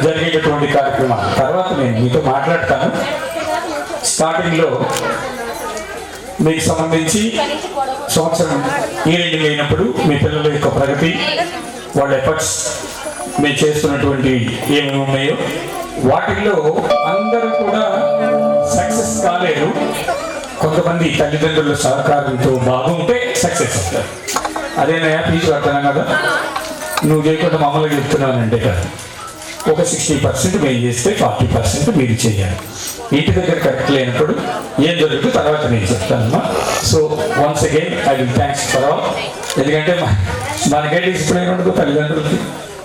జరిగేటటువంటి కార్యక్రమాలు తర్వాత నేను మీతో మాట్లాడతాను. స్టార్టింగ్లో మీకు సంబంధించి సంవత్సరం ఈ రెండింగ్ అయినప్పుడు మీ పిల్లల యొక్క ప్రగతి, వాళ్ళ ఎఫర్ట్స్, మీరు చేస్తున్నటువంటి ఏమేమి ఉన్నాయో వాటిల్లో అందరూ కూడా సక్సెస్ కాలేదు. కొంతమంది తల్లిదండ్రుల సహకారంతో బాగుంటే సక్సెస్ అవుతారు. అదేనా ఫీజు కడతాను కదా, నువ్వు చేయకుండా మమ్మల్ని చెప్తున్నానంటే కదా. ఒక 60% మేము చేస్తే 40% మీరు చేయాలి. ఇంటి దగ్గర కరెక్ట్ లేనప్పుడు ఏం జరుగుతుంది తర్వాత నేను చెప్తానమ్మా. So once again I will thanks for all. ఎందుకంటే మనకే డిసిప్లైన్ ఉండదు, తల్లిదండ్రులకి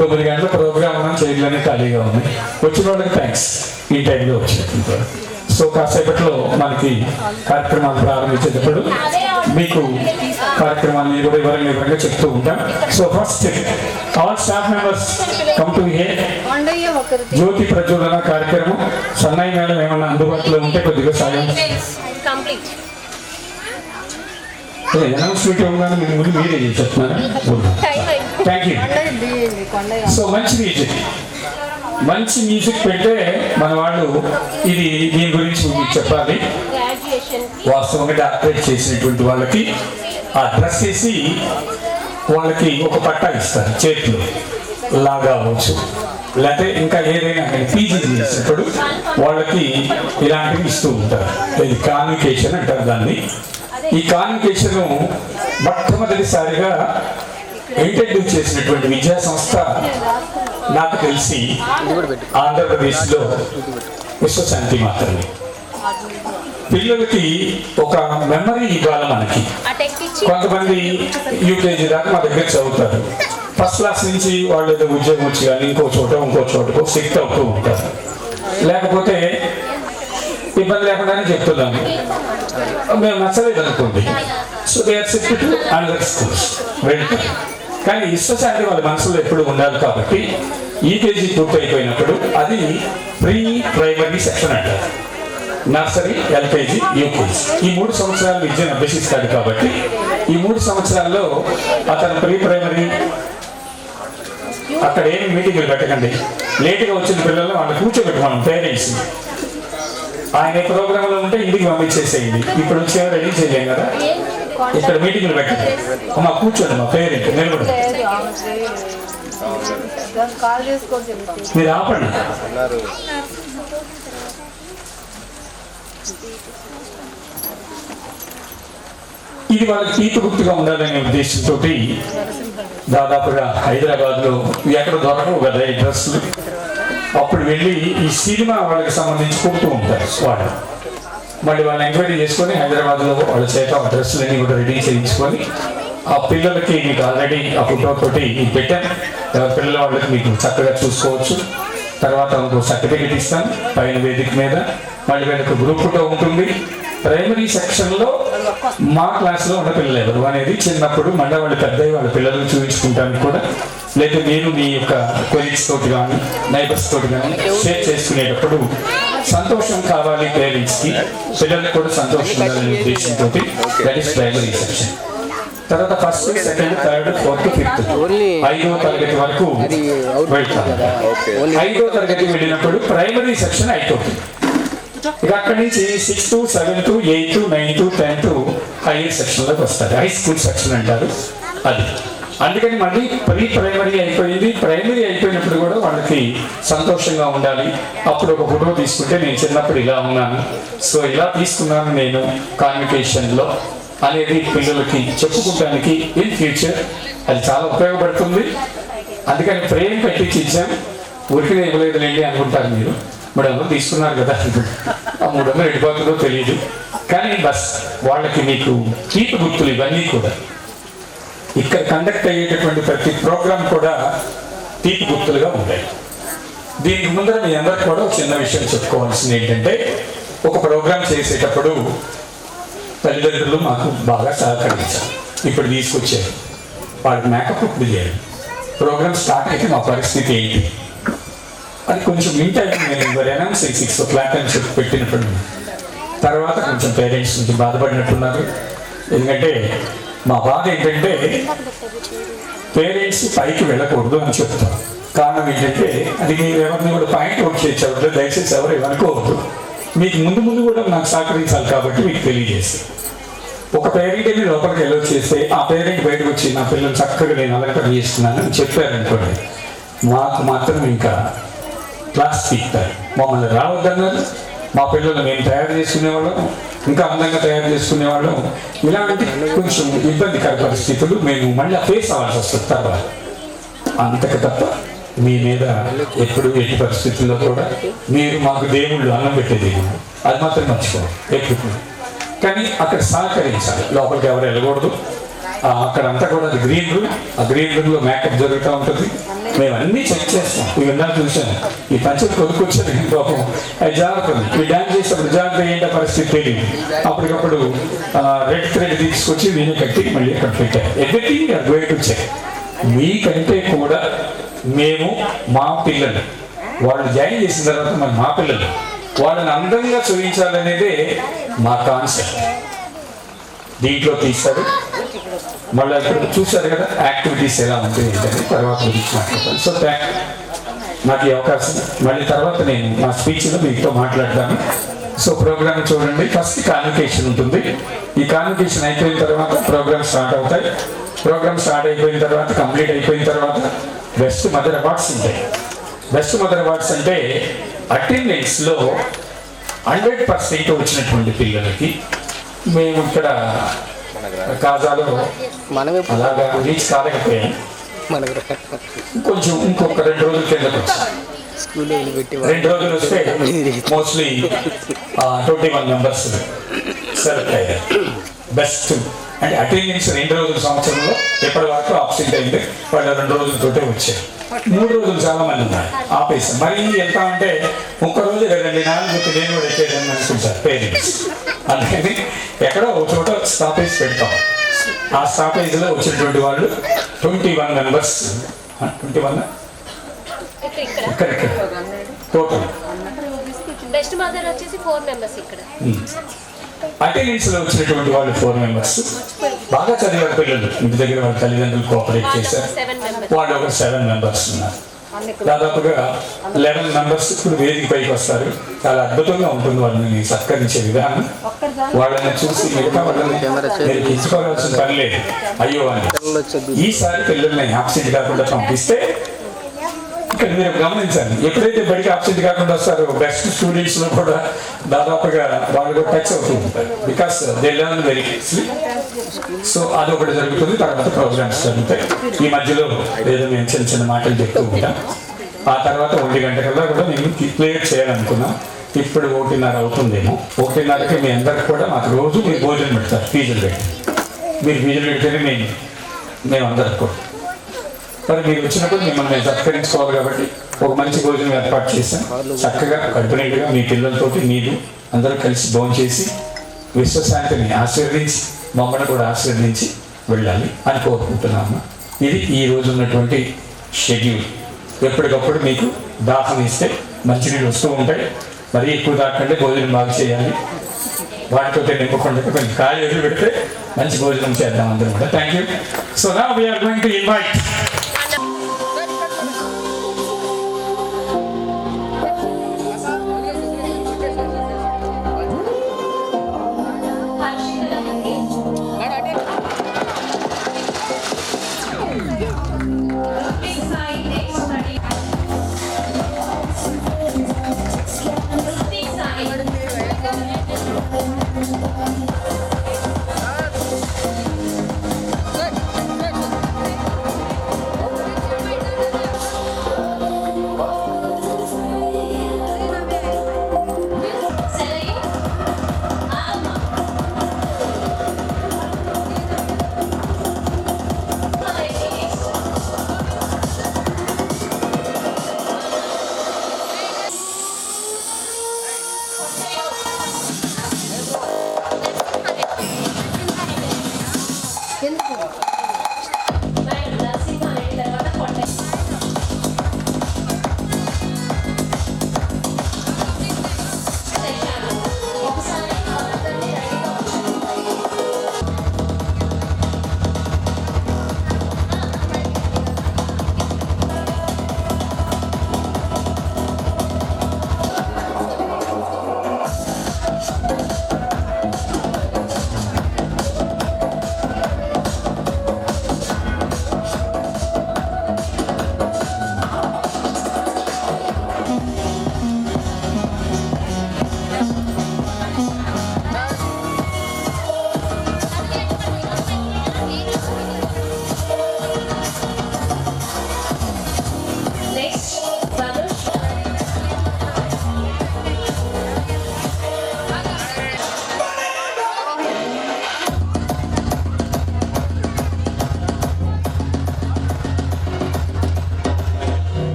9 గంటల ప్రోగ్రామ్ ఉన్నాం, చైర్లన్నీ ఖాళీగా ఉన్నాయి. వచ్చిన వాళ్ళకి థ్యాంక్స్ ఈ టైంలో వచ్చినట్టు. సో కాసేపట్లో మనకి కార్యక్రమాలు ప్రారంభించేటప్పుడు మీకు కార్యక్రమాన్ని కూడా వివరంగా చెప్తూ ఉంటాం. So first all staff members come to here. జ్యోతి ప్రజ్వలన కార్యక్రమం సన్నాయి మేడం ఏమన్నా అందుబాటులో ఉంటే కొద్దిగా సాయం. అనౌన్స్మెంట్ ఇవ్వగానే మీ ముందు మీరే చెప్తున్నారా? Thank you. సో మంచి మ్యూజిక్ పెడితే మన వాళ్ళు ఇది దీని గురించి చెప్పాలి. వాస్తవంగా డాక్టరేట్ చేసినటువంటి వాళ్ళకి ఆ డ్రెస్ వేసి వాళ్ళకి ఒక పట్టా ఇస్తారు, చేతిలో లాగా అవ్వచ్చు, లేకపోతే ఇంకా ఏదైనా పీజీ చేసినప్పుడు వాళ్ళకి ఇలాంటివి ఇస్తూ ఉంటారు. ఇది కాన్వికేషన్ అంటారు దాన్ని. ఈ కాన్వికేషన్ మొట్టమొదటిసారిగా ఇంట్రడ్యూస్ చేసినటువంటి విద్యా సంస్థ నాకు తెలిసి ఆంధ్రప్రదేశ్లో విశ్వశాంతి మాత్రమే. పిల్లలకి ఒక మెమరీ ఇవ్వాలి మనకి. కొంతమంది యూకేజీ దాకా మా దగ్గర చదువుతారు. ఫస్ట్ క్లాస్ నుంచి వాళ్ళు ఏదో ఉద్యోగం వచ్చి కానీ ఇంకో చోటకో శక్తి అవుతూ ఉంటారు. లేకపోతే ఇబ్బంది లేకుండానే చెప్తున్నాను, మేము నచ్చలేదు అనుకోండి. So they are shift to another schools వెళ్తారు. కానీ విశ్వశాంతి వాళ్ళ మనసులో ఎప్పుడు ఉండాలి కాబట్టి ఈకేజీ పూర్తి అయిపోయినప్పుడు అది ప్రీ ప్రైమరీ సెక్షన్ అంటారు. నర్సరీ, ఎల్కేజీ, యూకేజీ ఈ 3 సంవత్సరాలు విద్యను అభ్యసిస్తాడు. కాబట్టి ఈ 3 సంవత్సరాల్లో అతను ప్రీ ప్రైమరీ అక్కడ ఏమి మీటింగ్లు పెట్టకండి. లేటుగా వచ్చిన పిల్లలు వాళ్ళు కూర్చోబెట్టుకోండి. పేరెంట్స్ ఆయన ప్రోగ్రాంలో ఉంటే ఇంటికి పంపించేసేయండి. ఇప్పుడు వచ్చే రెడీ చేయలేం కదా, ఇక్కడ మీటింగ్లు పెట్టండి. మా కూర్చోండి, మా పేరెంట్ నిలబడి మీరు ఆపండి. ఇది వాళ్ళకి తీపి గుర్తుగా ఉండాలనే ఉద్దేశంతో దాదాపుగా హైదరాబాద్లో ఎక్కడ దొరకవు కదా ఈ డ్రెస్సులు. అప్పుడు వెళ్ళి ఈ సినిమా వాళ్ళకి సంబంధించి కుడుతూ ఉంటారు వాళ్ళు. మళ్ళీ వాళ్ళని ఎంక్వైరీ చేసుకొని హైదరాబాద్లో వాళ్ళ చేత ఆ డ్రెస్సులన్నీ కూడా రెడీ చేయించుకొని ఆ పిల్లలకి మీకు ఆల్రెడీ ఆ ఫోటో తోటి పెట్టాను. పిల్లల వాళ్ళకి మీకు చక్కగా చూసుకోవచ్చు. తర్వాత ఇంకో సర్టిఫికెట్ ఇస్తాను పైన వేదిక మీద. మళ్ళీ వీళ్ళకి గ్రూప్ ఫోటో ఉంటుంది. ప్రైమరీ సెక్షన్లో మా క్లాస్లో ఉన్న పిల్లలు ఎవరు అనేది చిన్నప్పుడు మళ్ళీ వాళ్ళు పెద్ద వాళ్ళ పిల్లలను చూపించుకుంటానికి కూడా, లేదా మీరు మీ యొక్క కొలీగ్స్ తోటి కానీ నైబర్స్ తోటి కానీ షేర్ చేసుకునేటప్పుడు సంతోషం కావాలి పేరెంట్స్కి, పిల్లలకు కూడా సంతోషం ఉండాలనే ఉద్దేశంతో దట్ ఈస్ ప్రైమరీ సెక్షన్. తర్వాత first, second, third, fourth, fifth 5వ తరగతి వరకు వెళ్తారు. 5వ తరగతి వెళ్ళినప్పుడు ప్రైమరీ సెక్షన్ అయిపోతుంది. ఇక అక్కడి నుంచి 6th, 7th, 8th, 9th, 10th hire సెక్షన్లోకి వస్తారు. హై స్కూల్ సెక్షన్ అంటారు అది. అందుకని మళ్ళీ ప్రీ ప్రైమరీ అయిపోయింది. ప్రైమరీ అయిపోయినప్పుడు కూడా వాళ్ళకి సంతోషంగా ఉండాలి. అప్పుడు ఒక ఫోటో తీసుకుంటే నేను చిన్నప్పుడు ఇలా ఉన్నాను, సో ఇలా తీసుకున్నాను నేను కాన్వికేషన్లో అనేది పిల్లలకి చెప్పుకోవడానికి ఇన్ ఫ్యూచర్ అది చాలా ఉపయోగపడుతుంది. అందుకని ఫ్రేమ్ కట్టించి ఇచ్చాం. ఊరికే ఇవ్వలేదులేండి అనుకుంటారు మీరు. 300 తీసుకున్నారు కదా, ఆ 300 ఎడిపోతుందో తెలియదు. కానీ బస్ వాళ్ళకి మీకు తీపి గుర్తులు ఇవన్నీ కూడా ఇక్కడ కండక్ట్ అయ్యేటటువంటి ప్రతి ప్రోగ్రాం కూడా తీపి గుర్తులుగా ఉంటాయి. దీనికి ముందర మీ అందరికి కూడా ఒక చిన్న విషయం చెప్పుకోవాల్సింది ఏంటంటే, ఒక ప్రోగ్రాం చేసేటప్పుడు తల్లిదండ్రులు మాకు బాగా సహకరించారు. ఇప్పుడు తీసుకొచ్చారు వాళ్ళకి మేకప్ ఇప్పుడు చేయాలి. ప్రోగ్రామ్ స్టార్ట్ అయితే మా పరిస్థితి ఏంటి అది కొంచెం మింట్ అయింది. నేను అనౌన్స్ 6 o'clock అని చెప్పి పెట్టినప్పుడు తర్వాత కొంచెం పేరెంట్స్ నుంచి బాధపడినట్టున్నారు. ఎందుకంటే మా బాధ ఏంటంటే పేరెంట్స్ పైకి వెళ్ళకూడదు అని చెప్తారు. కారణం ఏంటంటే అది మీరు ఎవరిని కూడా పాయింట్ అవుట్ చేయవచ్చు, దయచేసి ఎవరు ఏమనుకోవద్దు. మీకు ముందు ముందు కూడా నాకు సహకరించాలి కాబట్టి మీకు తెలియజేస్తాను. ఒక పేరెంట్ని లోపలికి ఎలా చేస్తే ఆ పేరెంట్ బయటకు వచ్చి నా పిల్లలు చక్కగా నేను అలంకరణ చేస్తున్నానని చెప్పారనుకోండి, మాకు మాత్రం ఇంకా క్లాస్ తీస్తారు. మమ్మల్ని రావద్దన్నారు, మా పిల్లలు మేము తయారు చేసుకునేవాళ్ళం, ఇంకా అందంగా తయారు చేసుకునేవాళ్ళం. ఇలాంటి కొంచెం ఇబ్బందికర పరిస్థితులు మేము మళ్ళీ ఫేస్ అవ్వాల్సి వస్తుంది తర్వాత. అంతకు తప్ప మీ మీద ఎప్పుడు ఎట్టి పరిస్థితుల్లో కూడా మీరు మాకు దేవుళ్ళు అన్నం పెట్టేది అది మాత్రం మర్చిపోవాలి ఎప్పుడు. కానీ అక్కడ సహకరించాలి, లోపలికి ఎవరు వెళ్ళకూడదు. అక్కడ అంతా కూడా అది గ్రీన్ రూమ్, ఆ గ్రీన్ రూమ్ లో మేకప్ జరుగుతూ ఉంటుంది. మేము అన్నీ చెక్ చేస్తాం. ఇవన్నీ చూసాను, ఈ పంచలు కొనుక్కొచ్చారు పాపం అది జాగ్రత్త. ఈ డ్యాన్స్ చేసేటప్పుడు జాగ్రత్త ఏంటో పరిస్థితి తెలియదు. అప్పటికప్పుడు రెడ్ థ్రెడ్ తీసుకొచ్చి నేను కట్టి మళ్ళీ అక్కడ పెట్టాను. Everything are going to check. మీకంటే కూడా మేము మా పిల్లలు వాళ్ళు జాయిన్ చేసిన తర్వాత మరి మా పిల్లలు వాళ్ళని అందంగా చూపించాలనేదే మా కాన్సెప్ట్. దీంట్లో తీస్తారు. మళ్ళీ ఇప్పుడు చూశారు కదా యాక్టివిటీస్ ఎలా ఉంటాయి ఏంటని తర్వాత మాట్లాడతాను. సో నాకు ఈ అవకాశం మళ్ళీ తర్వాత నేను నా స్పీచ్లో మీతో మాట్లాడతాను. సో ప్రోగ్రామ్ చూడండి. ఫస్ట్ కాన్వకేషన్ ఉంటుంది. ఈ కాన్వకేషన్ అయిపోయిన తర్వాత ప్రోగ్రామ్ స్టార్ట్ అవుతాయి. ప్రోగ్రామ్ స్టార్ట్ అయిపోయిన తర్వాత కంప్లీట్ అయిపోయిన తర్వాత బెస్ట్ మదర్ అవార్డ్స్ ఉంటాయి. బెస్ట్ మదర్ అవార్డ్స్ అంటే అటెండెన్స్లో 100% వచ్చినటువంటి పిల్లలకి మేము ఇక్కడ కాజాలో అలాగా రీచ్ కాలేకపోయాం. కొంచెం ఇంకొక 2 రోజుల కిందకు వచ్చాం. 2 రోజులు వస్తే మోస్ట్లీ 21 మెంబర్స్ సెలెక్ట్ అయ్యారు. బెస్ట్ అంటే అటెండెన్స్ 2 రోజుల సంవత్సరంలో ఎప్పటి వరకు ఆబ్సెంట్ అయింది వాళ్ళు 2 రోజులతోటే వచ్చారు. 3 రోజులు చాలా మంది ఉన్నారు ఆపేసాం. మరి ఎంత అంటే 1 రోజు 2 4 నేను కూడా ఎక్కేదని అనుకుంటారు పేరెంట్స్. అందుకని ఎక్కడో ఒక చోట స్టాపేజ్ పెడతాం. ఆ స్టాపేజ్లో వచ్చినటువంటి వాళ్ళు 21 మెంబర్స్. 21 ఇక్కడ టోటల్. బెస్ట్ మదర్ వచ్చేసి 4 మెంబర్స్. ఇక్కడ అటెండెన్స్ లో వచ్చినటువంటి వాళ్ళు 4 మెంబర్స్. బాగా చదివారు పిల్లలు, ఇంటి దగ్గర వాళ్ళ తల్లిదండ్రులు కోఆపరేట్ చేశారు. వాళ్ళు ఒక 7 మెంబర్స్ ఉన్నారు. దాదాపుగా 11 మెంబర్స్ ఇప్పుడు వేదిక పైకి వస్తారు. చాలా అద్భుతంగా ఉంటుంది వాళ్ళని సత్కరించే విధానం. వాళ్ళని చూసి మిగతా వాళ్ళని మీరు తీసుకోవాల్సిన పని లేదు అయ్యో అని. ఈసారి పిల్లల్ని ఆబ్సెంట్ కాకుండా పంపిస్తే ఇక్కడ మీరు గమనించండి, ఎప్పుడైతే బడికి ఆబ్సెంట్ కాకుండా వస్తారో బెస్ట్ స్టూడెంట్స్ లో కూడా దాదాపుగా వాళ్ళు కూడా టచ్ అవుతూ ఉంటారు. Because they learn very easily. So అదొకటి జరుగుతుంది. తర్వాత ప్రోగ్రామ్స్ జరుగుతాయి. ఈ మధ్యలో ఏదో మేము చిన్న చిన్న మాటలు చెప్తూ ఉంటాం. ఆ తర్వాత 1 గంట కల్లా కూడా మేము క్లియర్ చేయాలనుకున్నాం. ఇప్పుడు 1:30 అవుతుందేమో. 1:30కి మీ అందరికి కూడా మాకు రోజు మీరు భోజనం పెడతారు, ఫీజులు పెట్టి. మీరు ఫీజులు పెడితేనే మేము అందరికి కూడా మరి మీరు వచ్చినప్పుడు మిమ్మల్ని సత్కరించుకోవాలి కాబట్టి ఒక మంచి భోజనం ఏర్పాటు చేశాం. చక్కగా కడుపునిండుగా మీ పిల్లలతోటి మీరు అందరూ కలిసి భోజనం చేసి విశ్వశాంతిని ఆశీర్వదించి మమ్మల్ని కూడా ఆశీర్వదించి వెళ్ళాలి అని కోరుకుంటున్నాము. ఇది ఈ రోజు ఉన్నటువంటి షెడ్యూల్. ఎప్పటికప్పుడు మీకు దాహం ఇస్తే మంచినీళ్ళు వస్తూ ఉంటాయి. మరీ ఎక్కువ దాకంటే భోజనం బాగా చేయాలి. వాటితో నింపకుండా కొంచెం ఖాళీ వదిలి పెడితే మంచి భోజనం చేద్దాం అందరం కూడా. Thank you. So now we are going to invite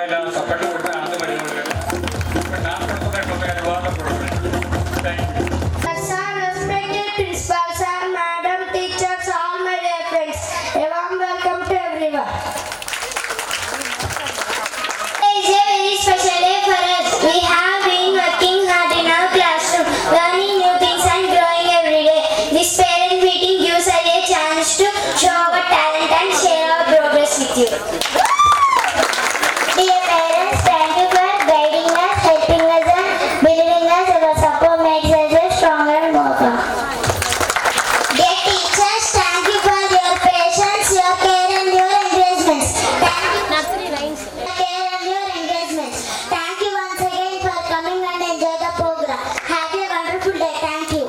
ఇలా చప్పట్లు కొడితే ఆనందపడేవాళ్ళు కదా. ఇప్పుడు నాకు పడుతున్నట్టుంది కానీ వాళ్ళు కూడా. Thank you. Sir, respected principal, sir, madam, teachers, all my dear friends, a warm welcome to everyone. Today is a very special day for us. We have been working hard in our classroom, learning new things and growing every day. This parent meeting gives us a chance to show our talent and share our progress with you. Dear parents, thank you for guiding us, helping us and believing us. Our support makes us a stronger and more firm. Dear teachers, thank you for your patience, your care and your encouragements. Thank you nursery rhymes for your care and your encouragements. Thank you once again for coming and enjoy the program. Have a wonderful day. Thank you.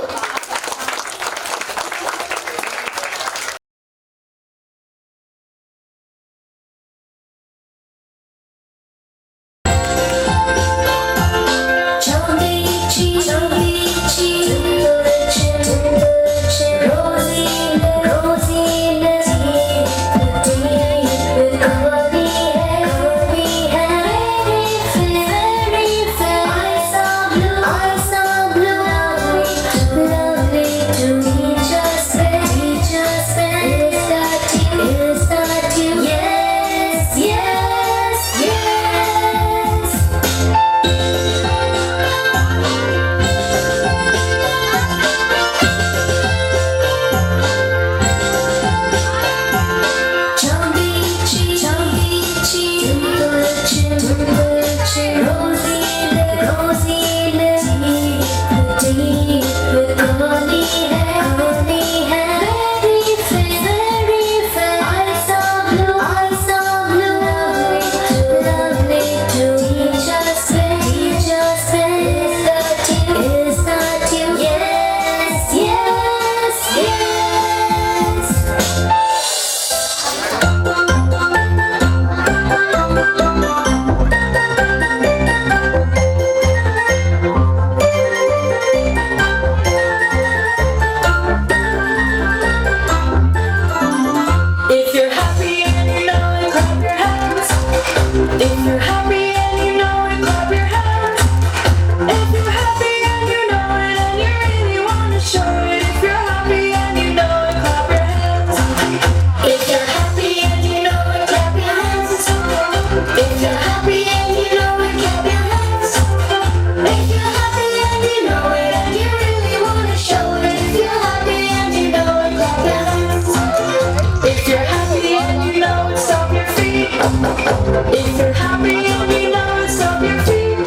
If you're happy and you know it, clap your hands. If you're happy and you know it, clap your hands. If you're happy and you know it and you really want to show it. If you're happy and you know it, clap your hands. If you're happy and you know it, clap your hands. If you're happy and you know it, clap your hands. If you're happy and you know it and you really want to show it. If you're happy and you know it, clap your hands. If you're happy and you know it, stomp your feet. If you're happy and you know it, stomp your feet.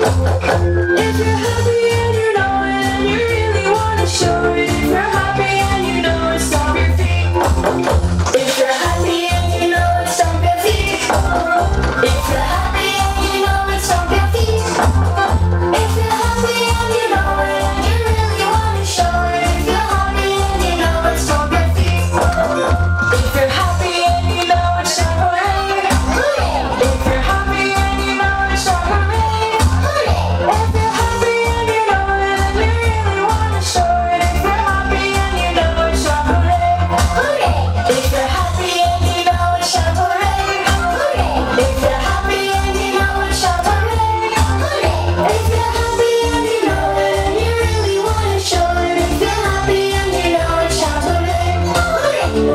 If you're happy and you know it and you really want to show it. If you're happy and you know it, stomp your feet. If you're happy and you know it, stomp your feet. If you're happy and you know it, stomp your feet. If you're happy and you know it and you really want to show it. If you're happy and you know it, stomp your feet. If you're happy and you know it, shout hooray! If you're happy and you know it, shout hooray! If you're happy and you know it and you really want to show it. If you're happy and you know it, shout hooray! If you're happy and you know it, shout hooray! If you're happy and you know it, shout hooray! If you're happy and you know it and you really want to show it. If you're happy and you know it, shout hooray!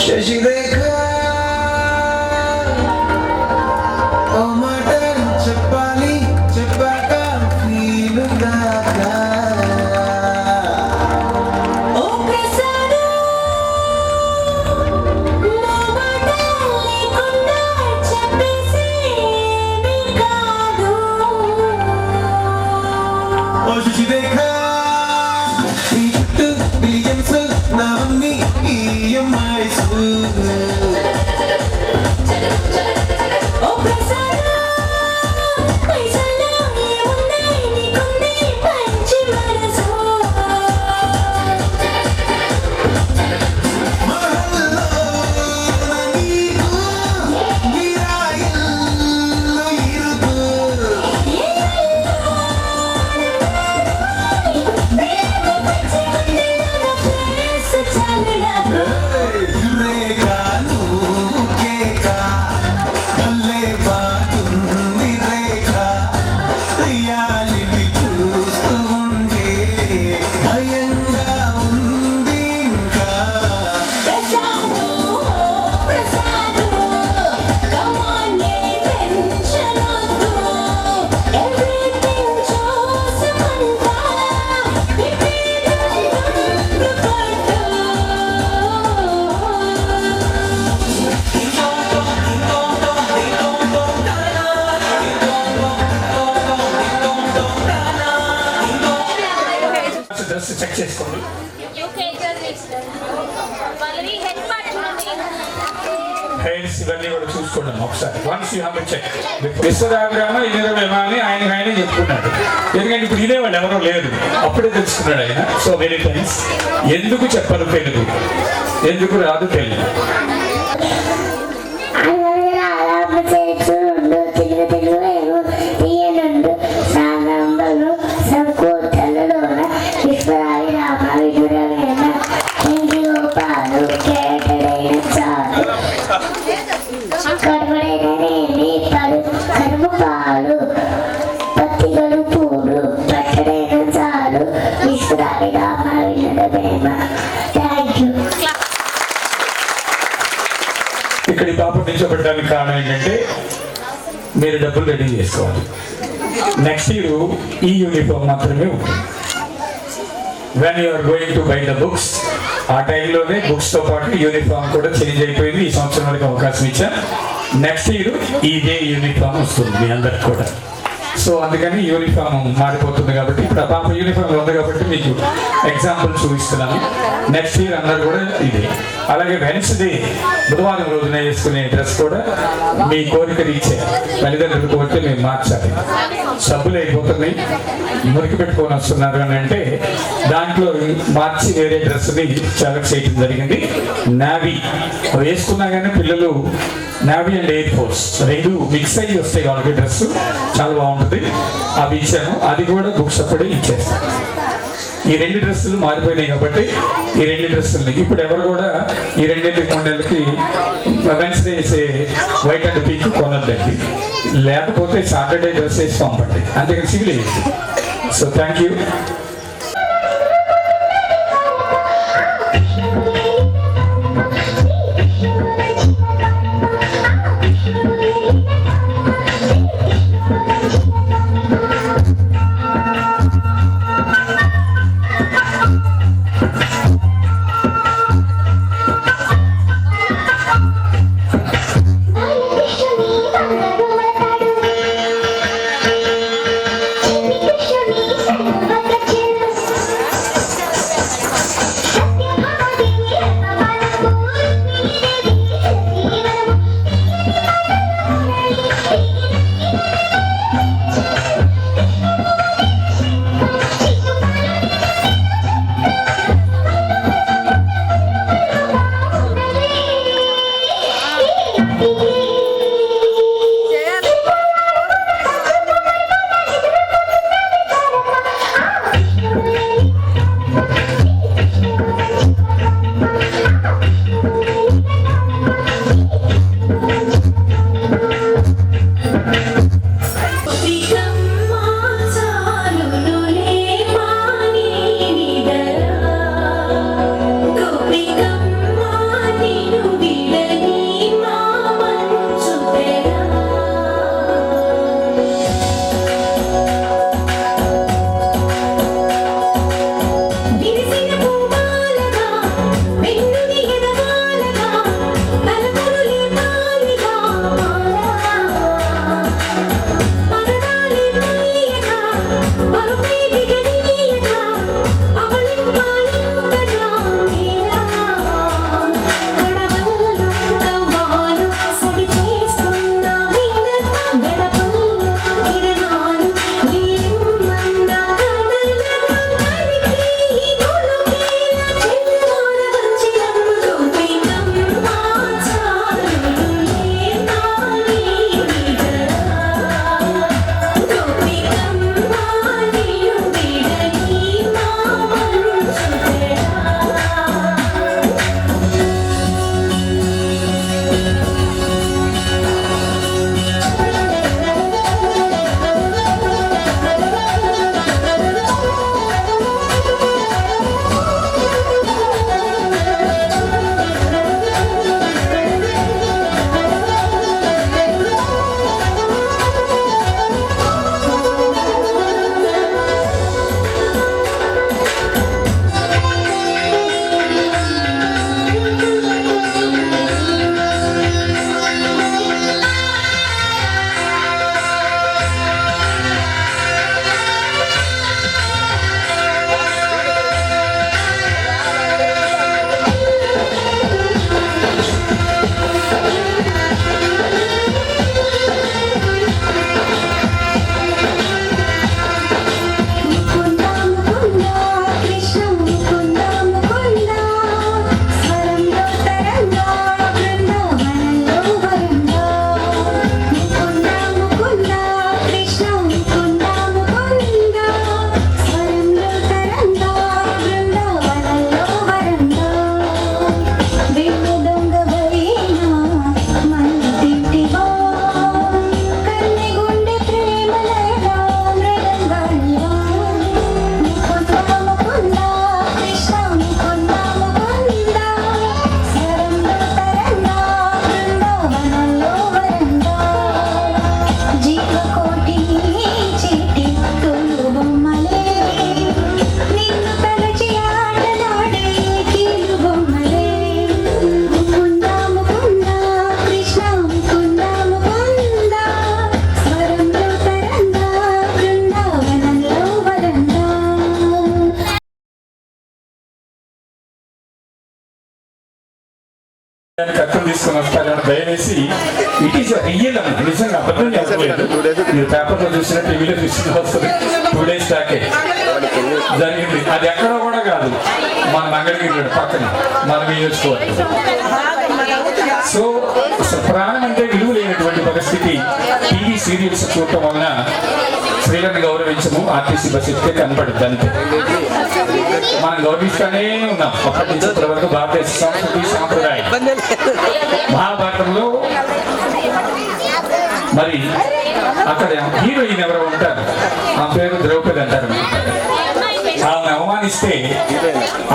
Sasirekha ఓ మాట చెప్పాలి చెప్పాక feel దాకా ఓ ప్రసాద్ నా మాట లేకుండా చెప్పేసి కాదు ఓ శశిరేఖ ఈ చుట్టూ బిలియన్స్ నవన్నీ ఈఎంఐస్ ఓ ప్రసాద్ పైసల్లో ఏమున్నాయి నీకుంది మంచి మనసు మహల్లో నీకు గిరాయిల్లు ఇరుకు రేఖను కేక భలే బాగుంది రేఖ రియాలిటీ చూస్తూ ఉంటే భయంగా ఉంది ఇంకా డ్రెస్ చెక్ చేసుకోండి. వాళ్ళని హెడ్ పార్ట్ చూడండి. హెయిర్స్ ఇవన్నీ కూడా చూసుకోండి ఒకసారి. Once you have check. విశ్వదాభిరామ ఇదేమా అని ఆయనే చెప్పుకున్నాడు. ఎందుకంటే ఇప్పుడు ఇదేవాళ్ళు ఎవరో లేరు, అప్పుడే తెలుసుకున్నాడు ఆయన. సో మెనీ టైమ్స్ ఎందుకు చెప్పరు తెలుగు, ఎందుకు రాదు తెలుగు. ఆరామ చేర్చుండు తెలుగు తెలుగు తీయనుండు సానంబలు సంకోటలలోన విశ్వరాయి రామ విదురవేణ ఇంటి గోపాలు కేటడైన చాలు కరువుడైన నేని పలు కరువు పాలు పత్తిగలు పూలు పట్టడైన చాలు విశ్వరాయి రామ విదురవేణ. Thank you. ఇక్కడ ఈ పాప నిల్చోబెట్టడానికి కారణం ఏంటంటే మీరు డబ్బులు రెడీ చేసుకోవాలి. నెక్స్ట్ ఇయర్ ఈ యూనిఫామ్ మాత్రమే ఉంటుంది. When you are going to buy the books, ఆ టైంలోనే బుక్స్తో పాటు యూనిఫామ్ కూడా చేంజ్ అయిపోయింది. ఈ సంవత్సరం వరకు అవకాశం ఇచ్చాం. నెక్స్ట్ ఇయర్ ఇదే యూనిఫామ్ వస్తుంది మీ అందరికి కూడా. సో అందుకని యూనిఫామ్ మారిపోతుంది కాబట్టి ఇప్పుడు ఆ పాప యూనిఫామ్ ఉంది కాబట్టి మీకు ఎగ్జాంపుల్ చూపిస్తున్నాను. నెక్స్ట్ ఇయర్ అందరు కూడా ఇదే. అలాగే వెన్స్డే బుధవారం రోజున వేసుకునే డ్రెస్ కూడా మీ కోరిక రీచే తల్లిదండ్రులు కోరితే మేము మార్చాలి. సబ్బులు అయిపోతున్నాయి, మురికి పెట్టుకొని వస్తున్నారు అని అంటే దాంట్లో మార్చి వేరే డ్రెస్ని సెలెక్ట్ చేయడం జరిగింది. నావీ వేసుకున్నా కానీ పిల్లలు నావీ అండ్ ఎయిర్ ఫోర్స్ రెండు మిక్స్ అయ్యి వస్తాయి వాళ్ళకి డ్రెస్, చాలా బాగుంటుంది. అవి ఇచ్చాను, అది కూడా బుక్స్ అప్పుడే ఇచ్చేస్తాను. ఈ రెండు డ్రెస్సులు మారిపోయినాయి కాబట్టి ఈ రెండు డ్రెస్సులు ఇప్పుడు ఎవరు కూడా ఈ రెండేళ్ళకి 3 నెలలకి వెన్స్డే వేసే వైట్ అండ్ పింక్ కొనద్దండి, లేకపోతే సాటర్డే డ్రెస్ వేసి పంపండి, అంతేకాని సివిల్ వేసి. So thank you. కృష్ణుని కట్టం తీసుకొని వస్తారని దయవేసి ఇట్ ఈస్ రియల్ అని నిజంగా అబద్ధం చెప్పలేదు. మీరు పేపర్లో చూసినా టీవీలో చూసినా వస్తుంది. 2 days బ్యాకే జరిగింది. అది ఎక్కడో కూడా కాదు, మన మంగళగిరి పక్కన మనం వేసుకోవాలి. సో అసలు ప్రాణం అంటే విలువ లేనటువంటి పరిస్థితి టీవీ సీరియల్స్ చూడటం వలన స్త్రీలను గౌరవించము ఆర్టీసీ బస్ ఎక్కితే కనపడుద్ది అంతే. మనం గౌరవిస్తూనే ఉన్నాం అప్పటి నుంచి ఇప్పటి వరకు. భారతదేశ సంస్కృతి సాంప్రదాయం. మహాభారతంలో మరి అక్కడ హీరోయిన్ ఎవరో ఉంటారు, ఆ పేరు ద్రౌపది అంటారు. ఆమె అవమానిస్తే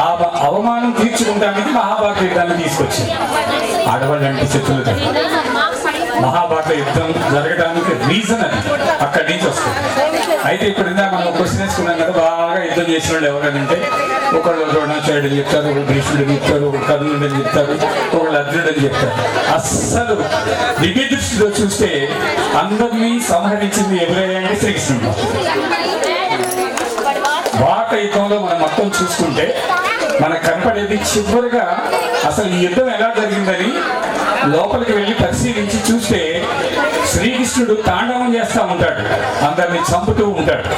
ఆ అవమానం తీర్చుకుంటానికి మహాభారత యుద్ధాన్ని తీసుకొచ్చింది. ఆడవాళ్ళు అంటే శత్రులు కాదు. మహాభారత యుద్ధం జరగడానికి రీజన్ అది అక్కడి నుంచి వస్తుంది. అయితే ఇప్పుడు మనం క్వశ్చన్ వేసుకున్నాం కదా, బాగా యుద్ధం చేసిన వాళ్ళు ఎవరంటే ఒకళ్ళు ద్రోణాచార్యుడు అని చెప్తారు, ఒకళ్ళు భీష్ముడు చెప్తారు, ఒకళ్ళు కర్ణుడు అని చెప్తారు, ఒకళ్ళు అర్జునుడు అని చెప్తారు. అస్సలు దివ్య దృష్టిలో చూస్తే అందరినీ సంహరించింది ఎవరైనా అంటే శ్రీకృష్ణుడు. భారత యుద్ధంలో మనం మొత్తం చూసుకుంటే మనకు కనపడేది చివరిగా అసలు ఈ యుద్ధం ఎలా జరిగిందని లోపలికి వెళ్ళి పరిశీలించి చూస్తే శ్రీకృష్ణుడు తాండవం చేస్తూ ఉంటాడు, అందరినీ చంపుతూ ఉంటాడు.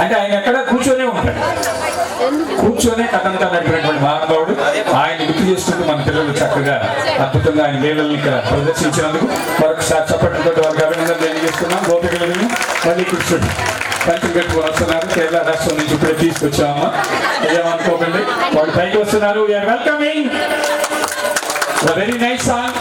అంటే ఆయన ఎక్కడ కూర్చొనే ఉంటాడు, కూర్చొనే కథంతా నడిపినటువంటి మహానుభావుడు. ఆయన గుర్తు చేసుకుంటూ మన పిల్లలు చక్కగా అద్భుతంగా ఆయన లీలల్ని ఇక్కడ ప్రదర్శించినందుకు మరొకసారి చప్పట్లతో వారికి అభినందనలు తెలియజేస్తున్నాం. గోపికలను మళ్ళీ కృష్ణుడు పంచులు పెట్టుకొని వస్తున్నారు. కేరళ రాష్ట్రం నుంచి ఇప్పుడే తీసుకొచ్చామమ్మా, ఏమనుకోకండి. వాళ్ళు పైకి వస్తున్నారు. We are welcoming very nice song.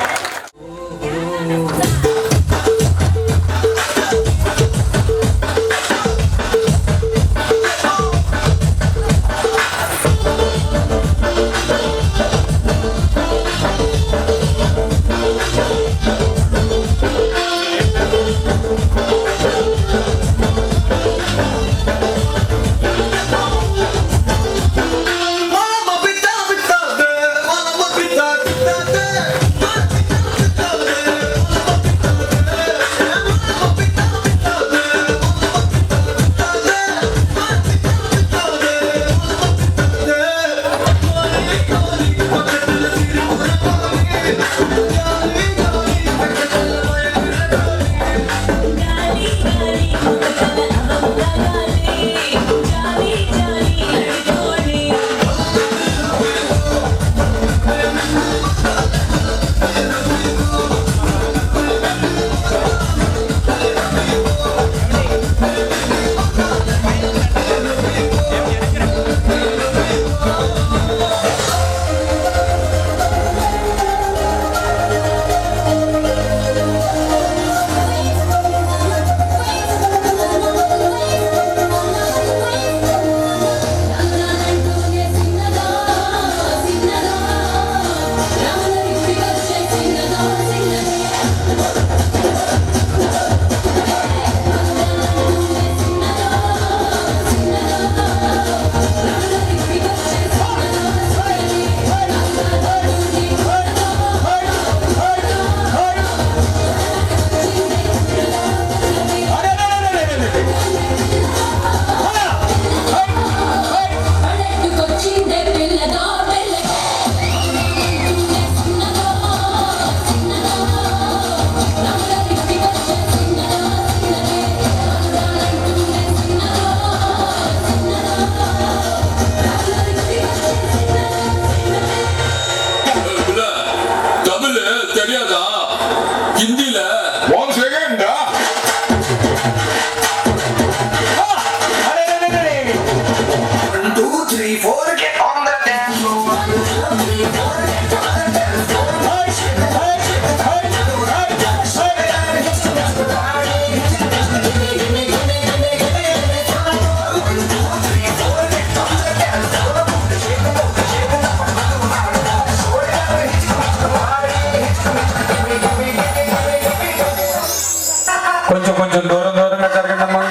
కొంచెం దూరంగా జరగండి అమ్మా.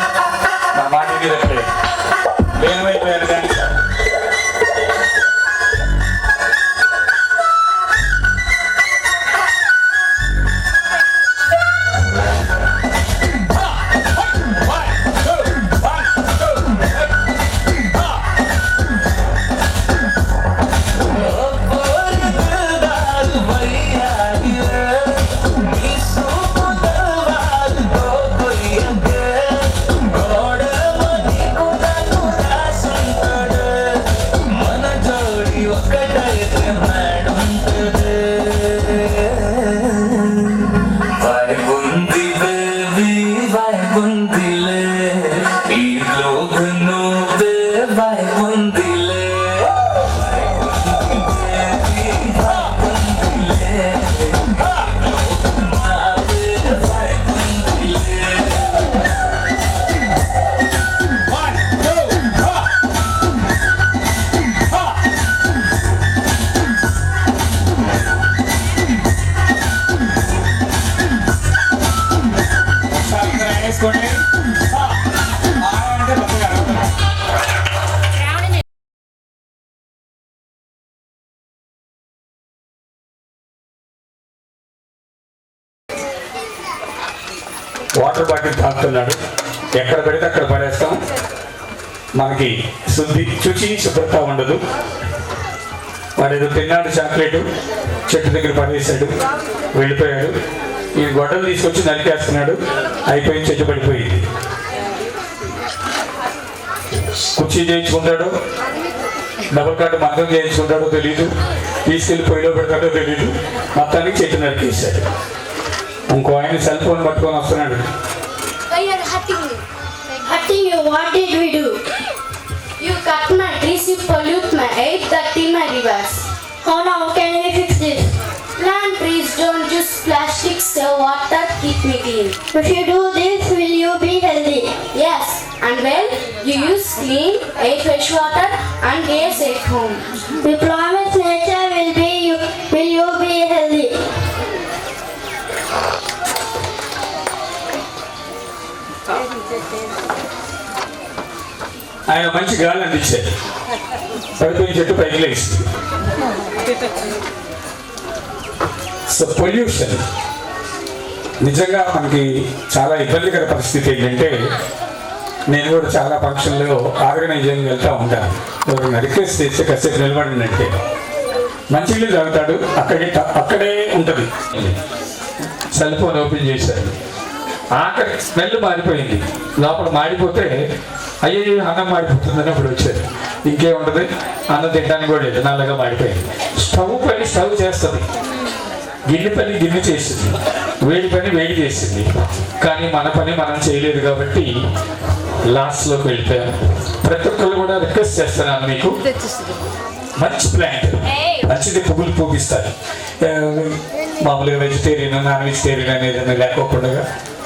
నా మాట వినట్లే. లేనివైపోయారు కానీ వాటర్ బాటిల్ తాగుతున్నాడు. ఎక్కడ పెడితే అక్కడ పడేస్తాం, మనకి శుచి శుభ్రత ఉండదు. వాడు ఏదో తిన్నాడు చాక్లెట్, చెట్టు దగ్గర పడేసాడు, వెళ్ళిపోయాడు. ఈ గొడ్డలు తీసుకొచ్చి నరికేస్తున్నాడు, అయిపోయి చెట్టు పడిపోయింది. కుర్చీ చేయించుకుంటాడు, డబుల్ కార్డు మందం చేయించుకుంటాడో తెలీదు, తీసుకెళ్ళి పొయ్యిలో పెడతాడో తెలీదు, మొత్తానికి చెట్టు నరికేశాడు. ఇంకో ఆయన సెల్ ఫోన్ పట్టుకొని వస్తున్నాడు. Hurting you, what did we do? You cut my trees, you pollute my air, dirty my rivers. How now can we fix this? Plant trees, don't use plastics, so water keep me clean. If you do this, will you be healthy? Yes, and well, you use clean air, fresh water, and a safe home. We promise nature will you be healthy? ఆయన మంచి గాలి అందించాడు, పడిపోయిన చెట్టు పైకి లేస్తుంది. So pollution నిజంగా మనకి చాలా ఇబ్బందికర పరిస్థితి. ఏంటంటే నేను కూడా చాలా ఫంక్షన్లో ఆర్గనైజింగ్ వెళ్తూ ఉంటాను. ఎవరైనా రిక్వెస్ట్ చేస్తే కాసేపు నిలబడినంటే మంచిగా తాగుతాడు, అక్కడే ఉంటుంది. సెల్ ఫోన్ ఓపెన్ చేశాడు, ఆఖరి స్మెల్ మారిపోయింది. లోపల మాడిపోతే అయ్యో అన్నం మాడిపోతుందని అప్పుడు వచ్చాడు. ఇంకేముంటుంది, అన్నం తినడానికి కూడా లేదు, నల్లగా మాడిపోయింది. స్టవ్ పని స్టవ్ చేస్తుంది, గిన్నె పని గిన్నె చేస్తుంది, వేడి పని వేడి చేసింది. కానీ మన పని మనం చేయలేదు కాబట్టి లాస్ట్లోకి వెళ్ళిపోయాం. ప్రతి ఒక్కరు కూడా రిక్వెస్ట్ చేస్తున్నాను, మీకు మంచి ప్లాంట్, మంచిది పువ్వులు పూగిస్తారు. మామూలుగా వెజిటేరియన్ నాన్ వెజిటేరియన్ అనేది ఏదైనా లేకోకుండా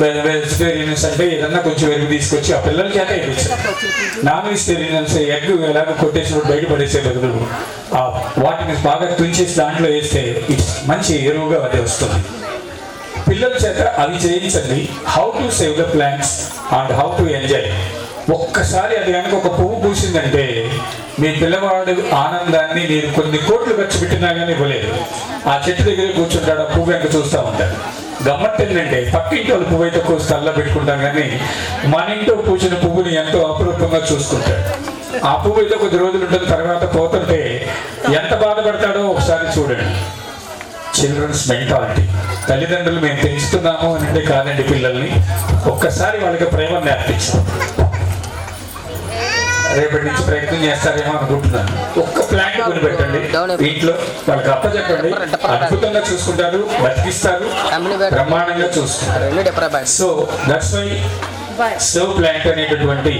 వెజిటేరియన్స్ అంటే ఏదన్నా కొంచెం ఎరుగు తీసుకొచ్చి ఆ పిల్లల చేత ఇప్పించారు. నాన్ వెజిటేరియన్స్ ఎగ్ ఎలాగో కొట్టేసినప్పుడు బయటపడేసే బదులు ఆ వాటిని బాగా తుంచేసి దాంట్లో వేస్తే మంచి ఎరువుగా అది వస్తుంది. పిల్లల చేత అవి చేయించండి. How to save the plants and how to enjoy. ఒక్కసారి అది కనుక ఒక పువ్వు పూసిందంటే మీ పిల్లవాడు ఆనందాన్ని నేను కొన్ని కోట్లు ఖర్చు పెట్టినా కానీ ఇవ్వలేదు. ఆ చెట్టు దగ్గరే కూర్చుంటాడు, ఆ పువ్వు వెనక చూస్తూ ఉంటాడు. గమ్మత్తు ఏంటంటే పక్కింటి వాళ్ళు పువ్వు అయితే కోసి తల్ల పెట్టుకుంటాం, కానీ మన ఇంట్లో పూసిన పువ్వుని ఎంతో అపురూపంగా చూసుకుంటాడు. ఆ పువ్వు అయితే కొద్ది రోజులు ఉంటుంది, తర్వాత పోతుంటే ఎంత బాధపడతాడో ఒకసారి చూడండి. Children's mentality. తల్లిదండ్రులు మేము పెంచుతున్నాము అని అంటే కాదండి, పిల్లల్ని ఒక్కసారి వాళ్ళకి ప్రేమ నేర్పించాం. రేపటి నుంచి ప్రయత్నం చేస్తారేమో అనుకుంటున్నాను. ఒక్క ప్లాంట్ కొని పెట్టండి ఇంట్లో, వాళ్ళకి అప్పచెప్పండి, అద్భుతంగా చూసుకుంటారు, బతికిస్తారు, బ్రహ్మాండంగా చూసుకుంటారు. So that's why save plant అనేటటువంటి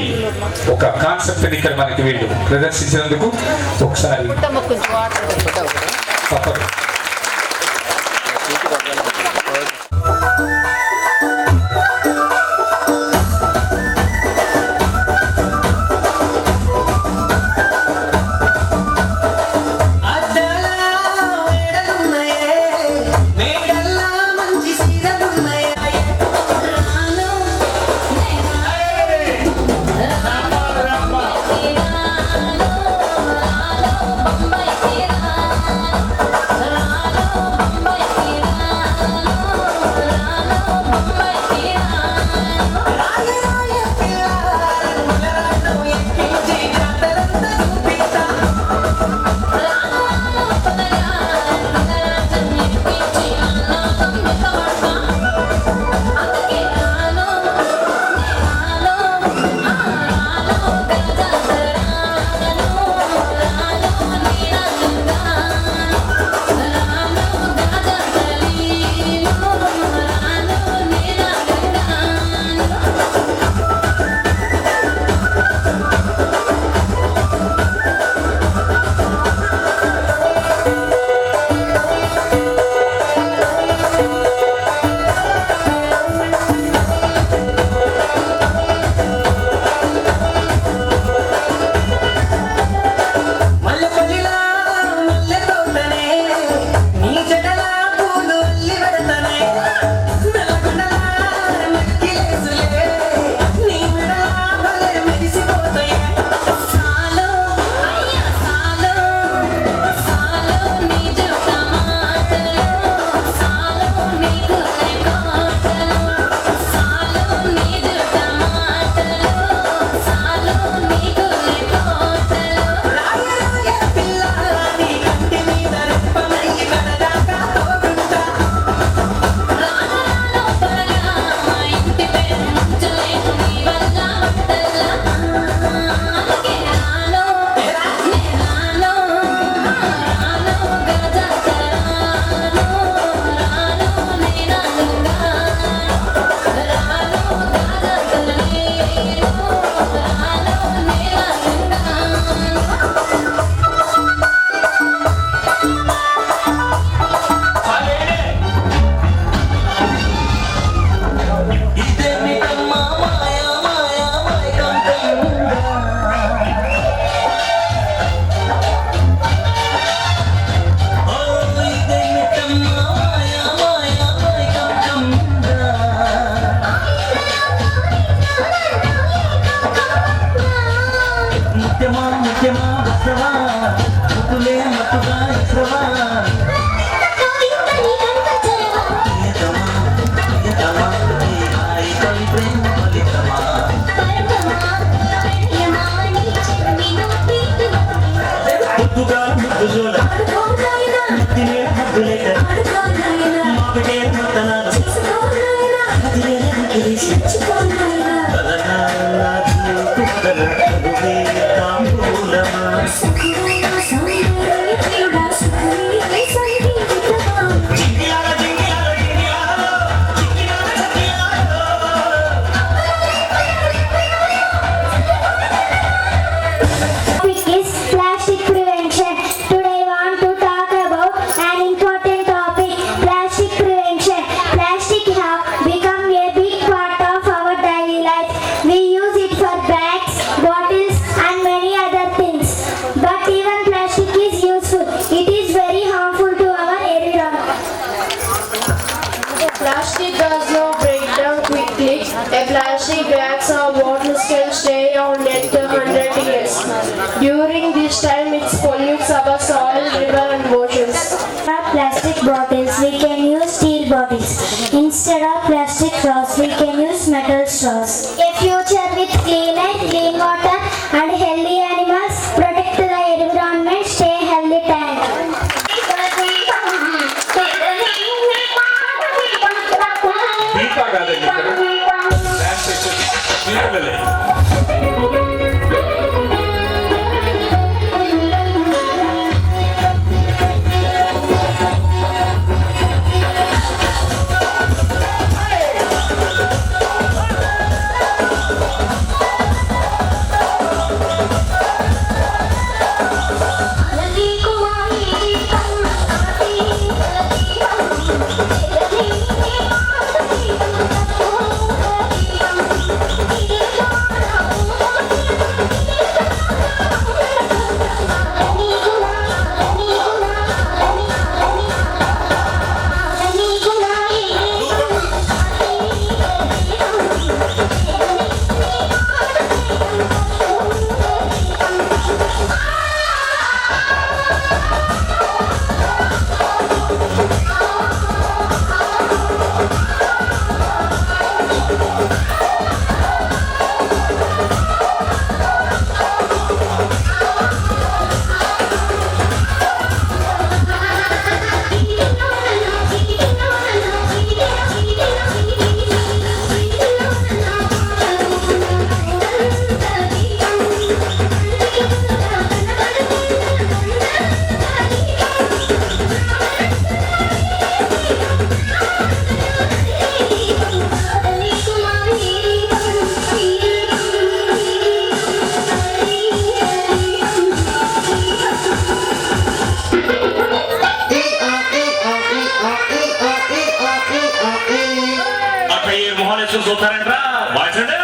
ఒక కాన్సెప్ట్ ఇక్కడ మనకి వీళ్ళు ప్రదర్శించినందుకు ఒకసారి తప్పదు. సాయంత్రమా ముద్దుగా ముద్దు జోల తినే ముద్దు లేక మాపిటే ముత్తనాలు Plastic prevention. Today I want to talk about an important topic, plastic prevention. Plastic have become a big part of our daily life. We use it for bags, bottles and many other things. But even plastic is useful. It is very harmful to our environment. Plastic does not break down quickly. A plastic bags or bottles can stay on net to 100 years. During this time, it pollutes our soil, river and oceans. Instead of plastic bottles, we can use steel bottles. Instead of plastic straws, we can use metal straws. A future with clean air, clean water and healthy animals. Protect the environment, stay healthy tank. Deepa కాదండి ఇక్కడ dance వచ్చేసి దీపలే. చూస్తారంట్రా వాచండి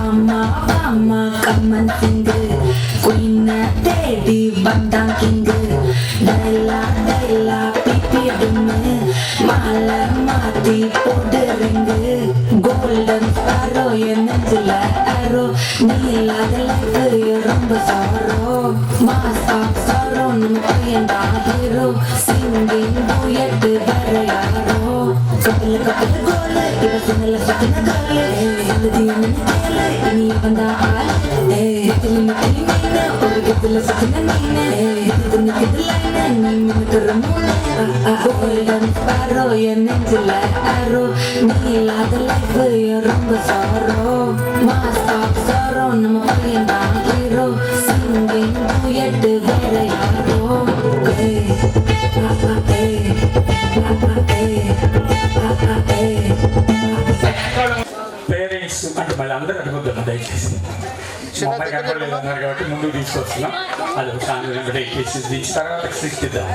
அம்மா அம்மா கம்மன் சிங்கு குயின தேடி வந்தான் king டைலா டைலா பிப்பிடுன்னு மாலை மாத்தி போடுறீங்க கோல்டன் ஸ்பாரோ என் நெஞ்சில ஆரோ நீ இல்லாத லைஃப் ரொம்ப சாரோ மாசா சாரோ நம்ம பையன்டா ஹீரோ சிங்கிங் டூயட் வேற யாரோ கப்பல கப்பல கோல இவ சின்னல சத்தின கால எழுதி என்ன கேள இனி வந்தா ஆள் திலி மித்திலி மீன ஒரு கித்துல சத்தின மீன இது நிக்கிது லைன நீ மினுக்குற மூளை கோல்டன் ஸ்பாரோ என் நெஞ்சில ஆரோ நீ இல்லாத லைஃப் ரொம்ப சாரோ மாசா சாரோ நம்ம பையன்டா ஹீரோ சிங்கிங் டூயட் வேற யாரோ పేరెంట్స్ అంటే మళ్ళీ అందరూ అడుగుతారు దయచేసి మా అమ్మాయి కనపడలేదు అన్నారు కాబట్టి ముందుకు తీసుకొస్తున్నాం అది ఒక సాంగ్ దయచేసి దించిన తర్వాత సృష్టిద్దాం.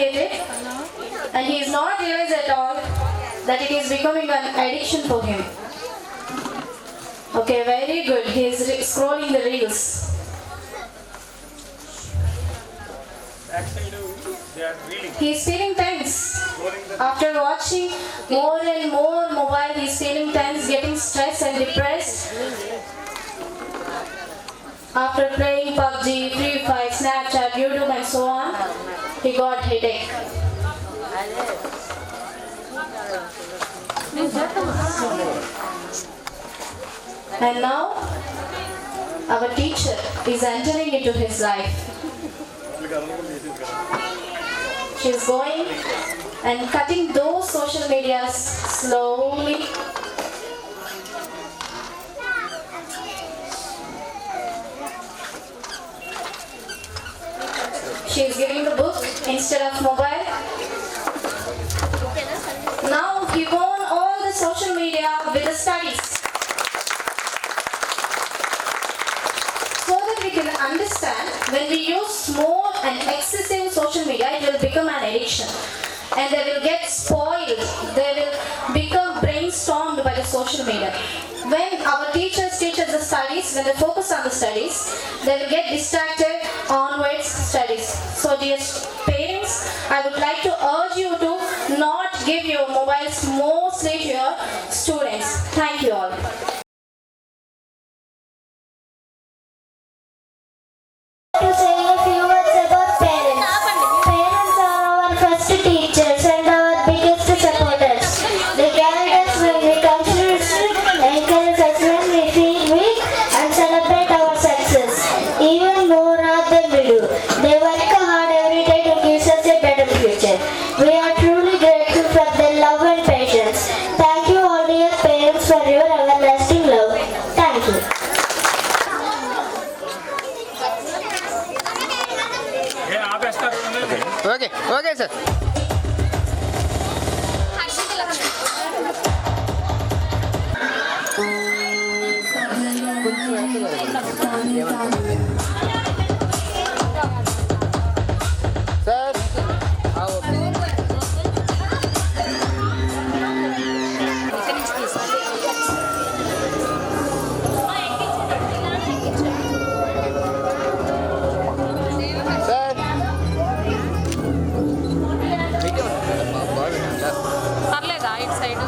created, and he is not realized at all that it is becoming an addiction for him. Okay, very good. He is scrolling the reels. He is feeling tense. After watching more and more mobile, he is feeling tense, getting stressed and depressed. After playing PUBG, Free Fire, Snapchat, YouTube and so on, he got headache. And now, our teacher is entering into his life. She is going and cutting those social medias slowly. She is giving the book instead of mobile. Now he won all the social media with the studies. So that we can understand, when we use more and excessive social media, it will become an addiction. And they will get spoiled. They will become brainstormed by the social media. When our teachers teach us the studies, when they focus on the studies, they will get distracted onwards studies. So dear parents, I would like to urge you to not give your mobiles mostly to your students. Thank you all. To say a few words about parents. Parents are our first teachers and our biggest supporters. They guide us when we consider encourage us when we feel weak, and celebrate our success. Even more than we do. They work hard every day to give us a better future. We are truly grateful for their love and patience. Thank you all dear parents for your everlasting love. Thank you. Okay sir. Sir పర్లేదా ఇటు side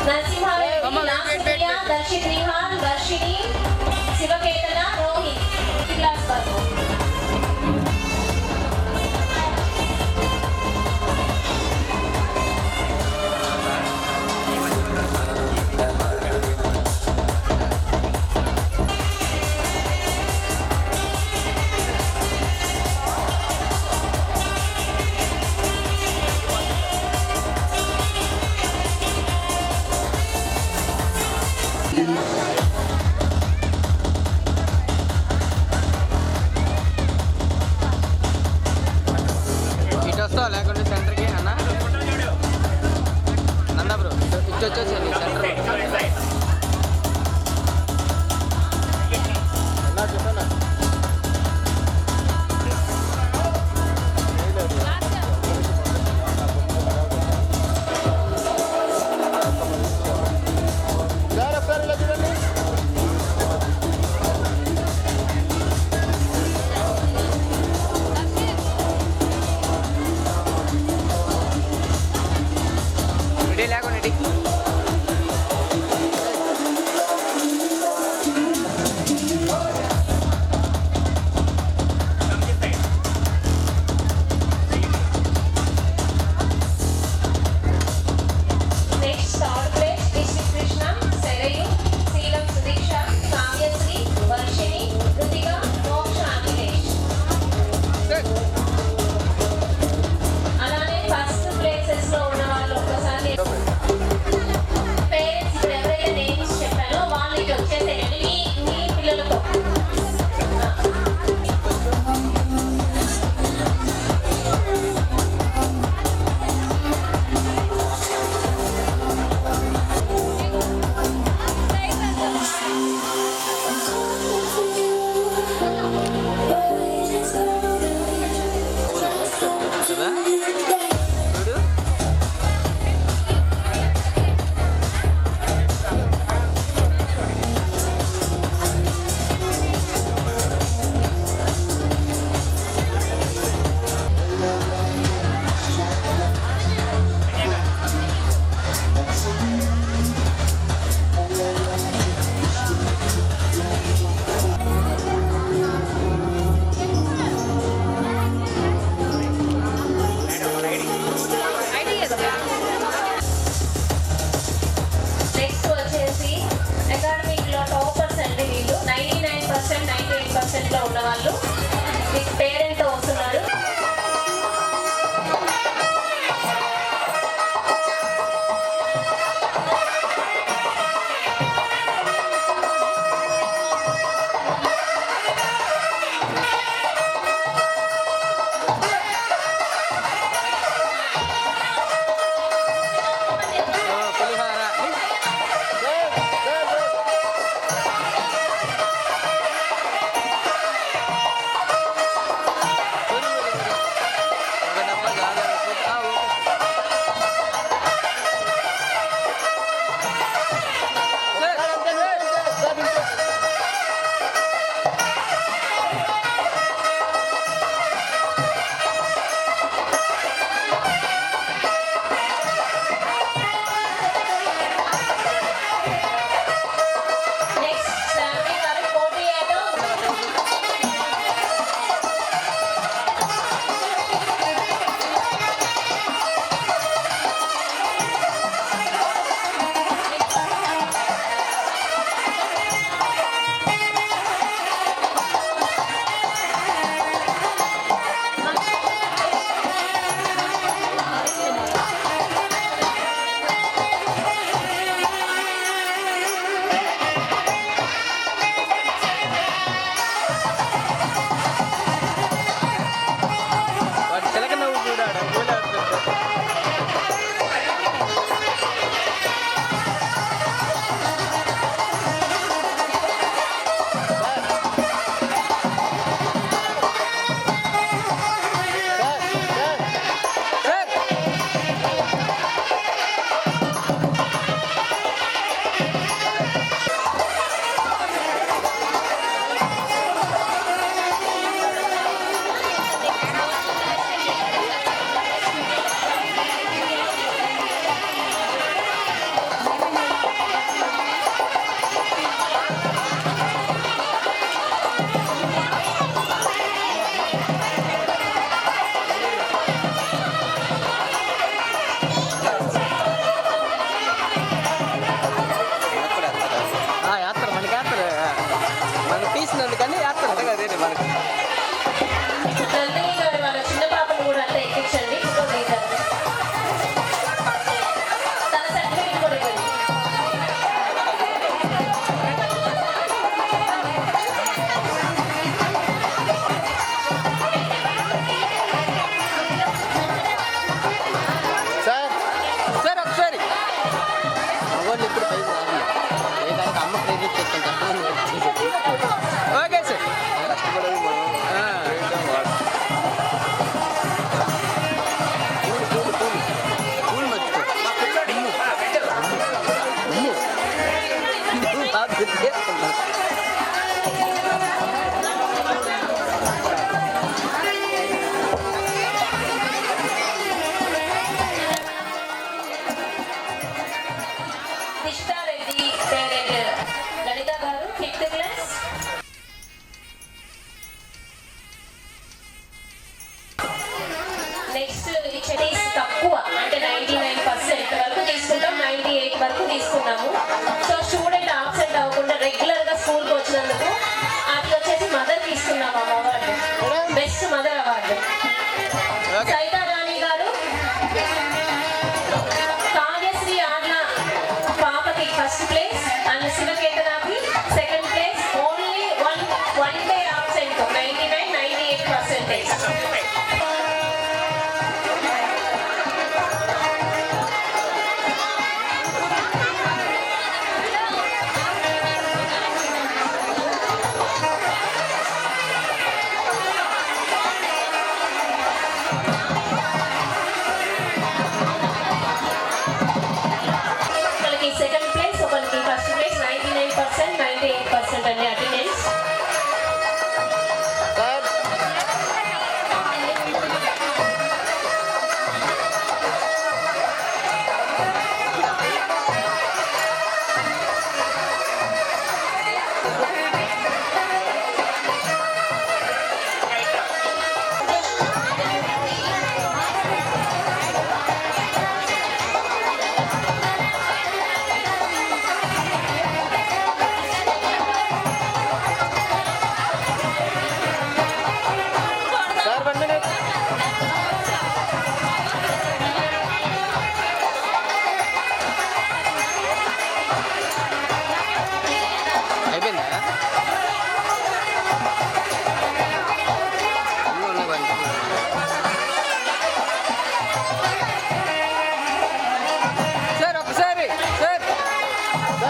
Narasimha Reddy, Lasya, Darshit Nihal, Varshini, శివకేతన, Rohit. Class వరకు. ఇటు వస్తావా లేకుంటే సెంటర్కి అన్న Nanda bro ఇటు వచ్చేసేయండి సెంటర్ చెప్పన్నా సార్ ఒకసారి ఇలా చూడండి వీడియో లేకుండా next third place district Krishna, Sarayu, Seelam Sudeeksha, Kavyasri, Varshini, Kruthika, Moksha, Akhilesh. అలానే ఫస్ట్ ప్లేసెస్ లో ఉన్న వాళ్ళు ఒక్కసారి నెక్స్ట్ ఇచ్చేది తక్కువ అంటే 99% వరకు తీసుకుంటాం, 98 వరకు తీసుకున్నాము. సో స్టూడెంట్ ఆబ్సెంట్ అవ్వకుండా రెగ్యులర్ గా స్కూల్కి వచ్చినందుకు అది వచ్చేసి మదర్ తీసుకున్నాము award, best mother award. Saitharani గారు కావ్యశ్రీ ఆర్ల పాపకి ఫస్ట్ ప్లేస్ అండ్ శివకేతనాకి second place. Only one day absent 98%. ఒకరికి సెకండ్ ప్లేస్, ఒకరికి ఫస్ట్ ప్లేస్. 99%, 98% అనే అటెండెన్స్. సార్ బండి అయిపోయిందా? ఉన్న బండి సార్ ఒక్కసారి సార్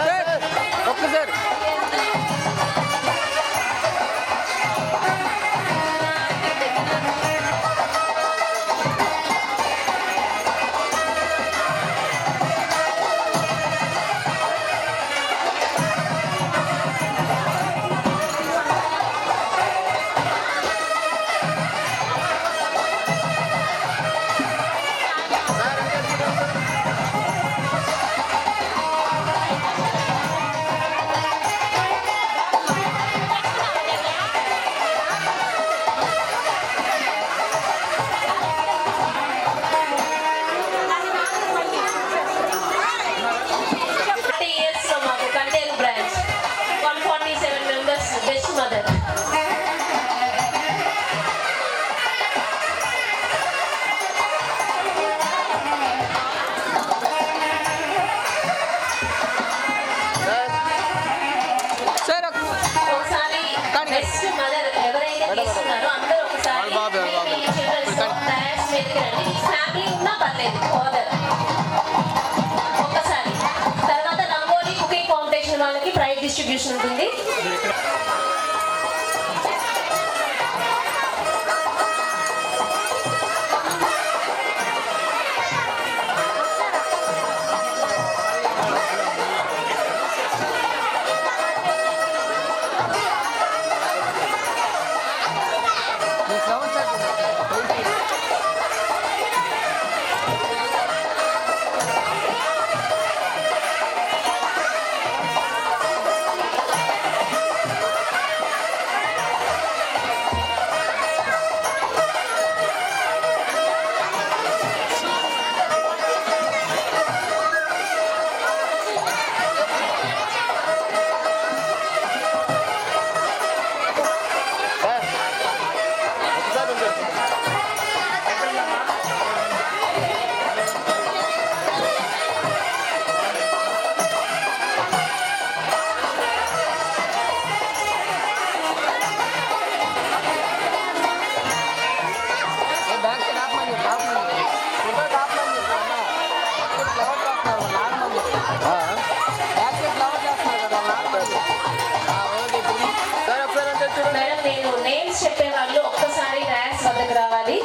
సార్ ఒక్కసారి బెస్ట్ మదర్. సార్ ఒకసారి బెస్ట్ మదర్ ఎవరైతే తీసుకున్నారో అందరూ ఒకసారి ఫ్యామిలీ ఉన్నా పర్లేదు ఫాదర్ ఒక్కసారి. తర్వాత రంగోలీ కుకింగ్ కాంపిటీషన్ వాళ్ళకి ప్రైజ్ డిస్ట్రిబ్యూషన్ ఉంటుంది. మేడం నేను నేమ్స్ చెప్పే వాళ్ళు ఒక్కసారి ర్యాక్స్ వద్దకు రావాలి.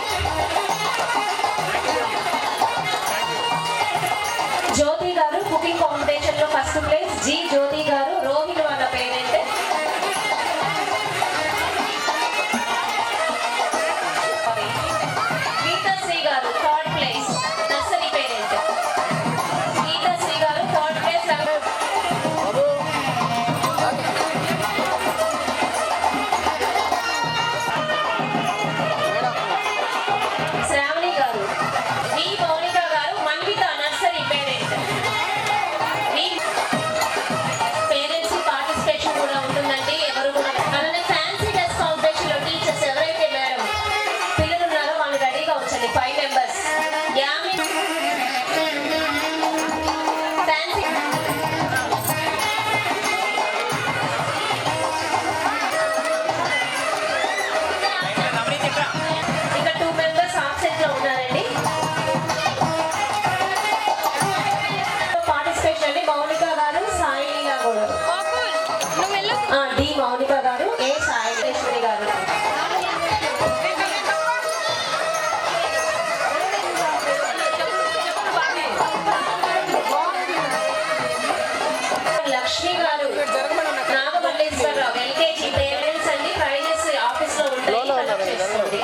జ్యోతి గారు కుకింగ్ కాంపిటీషన్ లో ఫస్ట్ ప్లేస్. జి జ్యోతి గారు, రోహిణి వాళ్ళ పేరెంట్. గీతాశ్రీ గారు third place, nursery parent. Geethasri గారు థర్డ్ ప్లేస్. వచ్చేసింది 5 మెంబర్స్. యామిని ఫ్యాన్సీ ఇంకా 2 మెంబర్స్ ఆబ్సెంట్ లో ఉన్నారండి. పార్టిసిపేషన్ అండి మౌనిక గారు, సాయి లీలా గారు. డి మౌనిక గారు, ఏ సాయి ఈశ్వరి గారు. లక్ష్మి గారు, నాగమల్లేశ్వరరావు, ఎల్కేజీ పేరెంట్స్ అండి. ప్రైజెస్ ఆఫీస్ లో ఉంటాయి, కలెక్ట్ చేసుకోండి.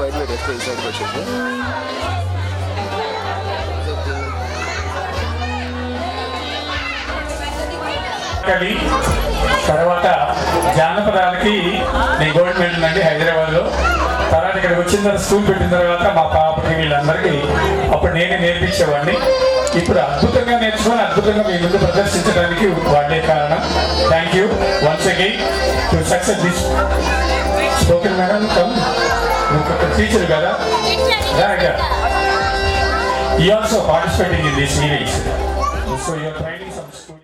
వైట్ వైట్ వేస్తే ఈ సైడ్కి వచ్చేసి తర్వాత జానపదాలకి నేను గోల్డ్ మెడల్ అండి హైదరాబాద్లో. తర్వాత ఇక్కడికి వచ్చిన తర్వాత స్కూల్ పెట్టిన తర్వాత మా పాపకి వీళ్ళందరికీ అప్పుడు నేనే నేర్పించేవాడిని. ఇప్పుడు అద్భుతంగా నేర్చుకొని అద్భుతంగా మీ ముందు ప్రదర్శించడానికి వాళ్ళే కారణం. Thank you once again to success this spoken madam. Come, teacher కదా, you also participating in these events, so you are training some school.